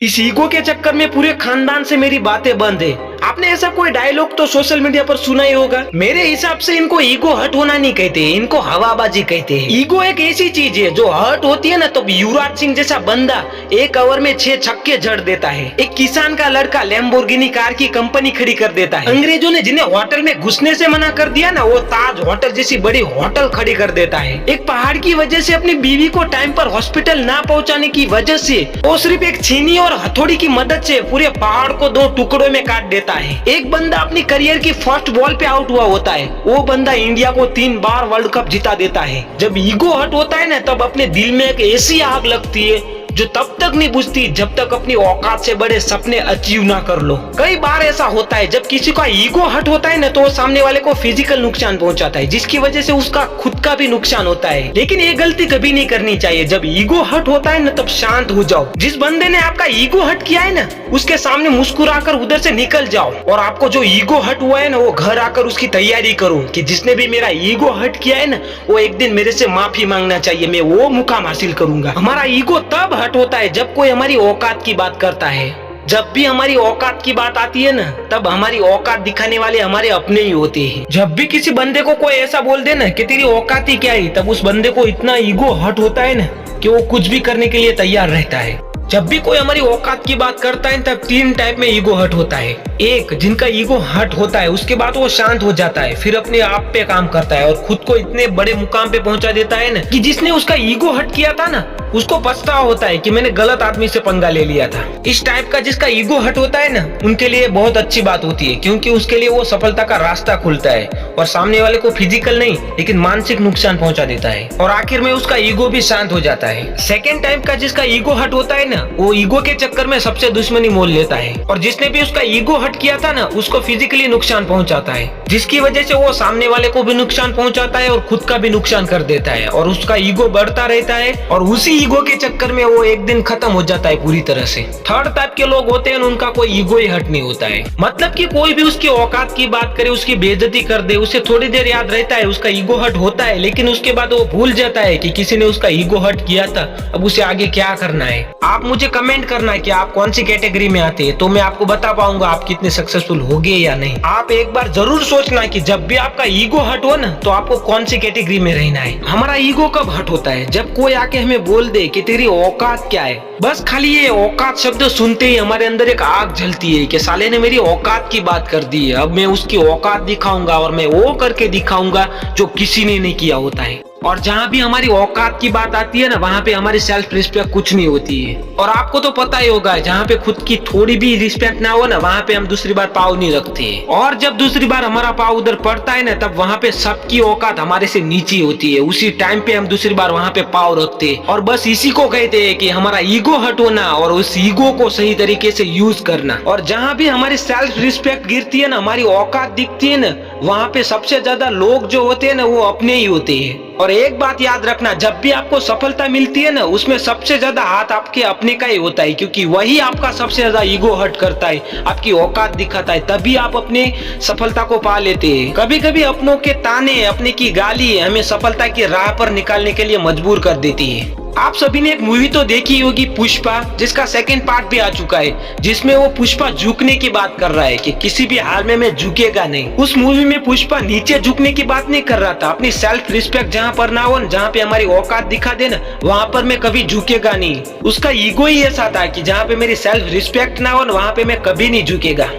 इस ईगो के चक्कर में पूरे खानदान से मेरी बातें बंद है। आपने ऐसा कोई डायलॉग तो सोशल मीडिया पर सुना ही होगा। मेरे हिसाब से इनको ईगो हट होना नहीं कहते, इनको हवाबाजी कहते हैं। ईगो एक ऐसी चीज है जो हट होती है ना तो युवराज सिंह जैसा बंदा 1 ओवर में 6 छक्के जड़ देता है। एक किसान का लड़का लैम्बोर्गिनी कार की कंपनी खड़ी कर देता है। अंग्रेजों ने जिन्हें होटल में घुसने से मना कर दिया ना, वो ताज होटल जैसी बड़ी होटल खड़ी कर देता है। एक पहाड़ की वजह से अपनी बीवी को टाइम पर हॉस्पिटल ना पहुंचाने की वजह से वो सिर्फ एक छीनी और हथौड़ी की मदद से पूरे पहाड़ को 2 टुकड़ों में काट देता है। एक बंदा अपनी करियर की फर्स्ट बॉल पे आउट हुआ होता है, वो बंदा इंडिया को 3 बार वर्ल्ड कप जिता देता है। जब ईगो हट होता है ना तब अपने दिल में एक ऐसी आग लगती है जो तब तक नहीं बुझती जब तक अपनी औकात से बड़े सपने अचीव ना कर लो। कई बार ऐसा होता है जब किसी का ईगो हट होता है ना तो वो सामने वाले को फिजिकल नुकसान पहुंचाता है, जिसकी वजह से उसका खुद का भी नुकसान होता है। लेकिन ये गलती कभी नहीं करनी चाहिए। जब ईगो हट होता है ना तब शांत हो जाओ। जिस बंदे ने आपका ईगो हट किया है ना उसके सामने मुस्कुराकर उधर से निकल जाओ। और आपको जो ईगो हट हुआ है ना वो घर आकर उसकी तैयारी करो कि जिसने भी मेरा ईगो हट किया है ना वो एक दिन मेरे से माफी मांगना चाहिए, मैं वो मुकाम हासिल करूंगा। हमारा ईगो तब हट होता है जब कोई हमारी औकात की बात करता है। जब भी हमारी औकात की बात आती है ना तब हमारी औकात दिखाने वाले हमारे अपने ही होते हैं। जब भी किसी बंदे को कोई ऐसा बोल दे ना कि तेरी औकात ही क्या है, तब उस बंदे को इतना ईगो हट होता है ना कि वो कुछ भी करने के लिए तैयार रहता है। जब भी कोई हमारी औकात की बात करता है तब 3 टाइप में ईगो हट होता है। एक, जिनका ईगो हट होता है उसके बाद वो शांत हो जाता है, फिर अपने आप पे काम करता है और खुद को इतने बड़े मुकाम पे पहुंचा देता है ना कि जिसने उसका ईगो हट किया था ना उसको पछतावा होता है कि मैंने गलत आदमी से पंगा ले लिया था। इस टाइप का जिसका ईगो हट होता है ना उनके लिए बहुत अच्छी बात होती है, क्योंकि उसके लिए वो सफलता का रास्ता खुलता है और सामने वाले को फिजिकल नहीं लेकिन मानसिक नुकसान पहुंचा देता है और आखिर में उसका ईगो भी शांत हो जाता है। सेकेंड टाइप का जिसका ईगो हट होता है ना वो ईगो के चक्कर में सबसे दुश्मनी मोल लेता है और जिसने भी उसका ईगो हट किया था ना उसको फिजिकली नुकसान पहुंचाता है, जिसकी वजह से वो सामने वाले को भी नुकसान पहुंचाता है और खुद का भी नुकसान कर देता है और उसका ईगो बढ़ता रहता है और उसी ईगो के चक्कर में वो एक दिन खत्म हो जाता है पूरी तरह से। थर्ड टाइप के लोग होते हैं उनका कोई ईगो ही हट नहीं होता है, मतलब कि कोई भी उसकी औकात की बात करे, उसकी बेइज्जती कर दे, उसे थोड़ी देर याद रहता है उसका ईगो हट होता है, लेकिन उसके बाद वो भूल जाता है कि किसी ने उसका ईगो हट किया था, अब उसे आगे क्या करना है। आप मुझे कमेंट करना है कि आप कौन सी कैटेगरी में आते हैं, तो मैं आपको बता पाऊंगा आप कितने सक्सेसफुल होगे या नहीं। आप एक बार जरूर सोचना कि जब भी आपका ईगो हट हो ना तो आपको कौन सी कैटेगरी में रहना है। हमारा ईगो कब हट होता है? जब कोई आके हमें बोल दे कि तेरी औकात क्या है। बस खाली ये औकात शब्द सुनते ही हमारे अंदर एक आग जलती है कि साले ने मेरी औकात की बात कर दी है, अब मैं उसकी औकात दिखाऊंगा और मैं वो करके दिखाऊंगा जो किसी ने नहीं किया होता है। और जहाँ भी हमारी औकात की बात आती है ना वहाँ पे हमारी सेल्फ रिस्पेक्ट कुछ नहीं होती है। और आपको तो पता ही होगा जहाँ पे खुद की थोड़ी भी रिस्पेक्ट ना हो ना वहाँ पे हम दूसरी बार पाँव नहीं रखते। और जब दूसरी बार हमारा पाँव उधर पड़ता है ना तब वहाँ पे सबकी औकात हमारे से नीचे होती है, उसी टाइम पे हम दूसरी बार वहाँ पे पाँव रखते हैं। और बस इसी को कहते हैं कि हमारा ईगो हट होना और उस ईगो को सही तरीके से यूज करना। और जहाँ भी हमारी सेल्फ रिस्पेक्ट गिरती है ना, हमारी औकात दिखती है ना, वहाँ पे सबसे ज्यादा लोग जो होते हैं ना वो अपने ही होते हैं। और एक बात याद रखना, जब भी आपको सफलता मिलती है ना उसमें सबसे ज्यादा हाथ आपके अपने का ही होता है, क्योंकि वही आपका सबसे ज्यादा ईगो हट करता है, आपकी औकात दिखाता है, तभी आप अपने सफलता को पा लेते हैं। कभी कभी अपनों के ताने, अपने की गाली हमें सफलता की राह पर निकालने के लिए मजबूर कर देती है। आप सभी ने एक मूवी तो देखी होगी पुष्पा, जिसका सेकंड पार्ट भी आ चुका है, जिसमें वो पुष्पा झुकने की बात कर रहा है कि किसी भी हाल में मैं झुकेगा नहीं। उस मूवी में पुष्पा नीचे झुकने की बात नहीं कर रहा था, अपनी सेल्फ रिस्पेक्ट जहाँ पर ना हो, जहाँ पे हमारी औकात दिखा दे ना वहाँ पर मैं कभी झुकेगा नहीं। उसका ईगो ही ऐसा था कि जहाँ पे मेरी सेल्फ रिस्पेक्ट ना हो वहाँ पे मैं कभी नहीं झुकेगा।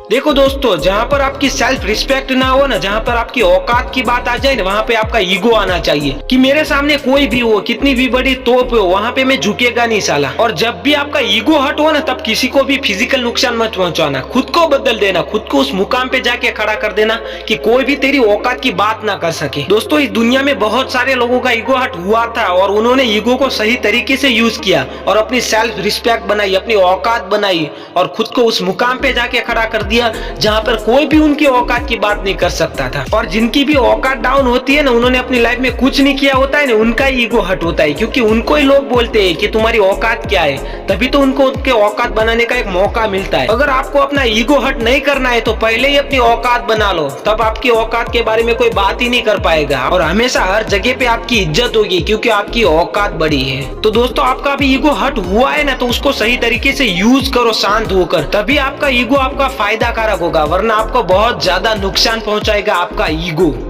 देखो दोस्तों, जहाँ पर आपकी सेल्फ रिस्पेक्ट ना हो ना, जहाँ पर आपकी औकात की बात आ जाए ना वहाँ पे आपका ईगो आना चाहिए कि मेरे सामने कोई भी हो, कितनी भी बड़ी तोप हो, वहाँ पे मैं झुकेगा नहीं साला। और जब भी आपका ईगो हट हो ना तब किसी को भी फिजिकल नुकसान मत पहुंचाना, खुद को बदल देना, खुद को उस मुकाम पे जाके खड़ा कर देना कि कोई भी तेरी औकात की बात ना कर सके। दोस्तों, इस दुनिया में बहुत सारे लोगों का ईगो हट हुआ था और उन्होंने ईगो को सही तरीके से यूज किया और अपनी सेल्फ रिस्पेक्ट बनाई, अपनी औकात बनाई और खुद को उस मुकाम पे जाके खड़ा कर दिया दिया जहाँ पर कोई भी उनकी औकात की बात नहीं कर सकता था। और जिनकी भी औकात डाउन होती है ना, उन्होंने अपनी लाइफ में कुछ नहीं किया होता है ना, उनका ईगो हर्ट होता है, क्योंकि उनको ही लोग बोलते हैं कि तुम्हारी औकात क्या है, तभी तो उनको उनके औकात बनाने का एक मौका मिलता है। अगर आपको अपना ईगो हर्ट नहीं करना है तो पहले ही अपनी औकात बना लो, तब आपकी औकात के बारे में कोई बात ही नहीं कर पाएगा और हमेशा हर जगह पे आपकी इज्जत होगी, क्योंकि आपकी औकात बड़ी है। तो दोस्तों, आपका भी ईगो हर्ट हुआ है ना, तो उसको सही तरीके से यूज करो शांत होकर, तभी आपका ईगो आपका फायदा कारक होगा, वरना आपको बहुत ज्यादा नुकसान पहुंचाएगा आपका ईगो।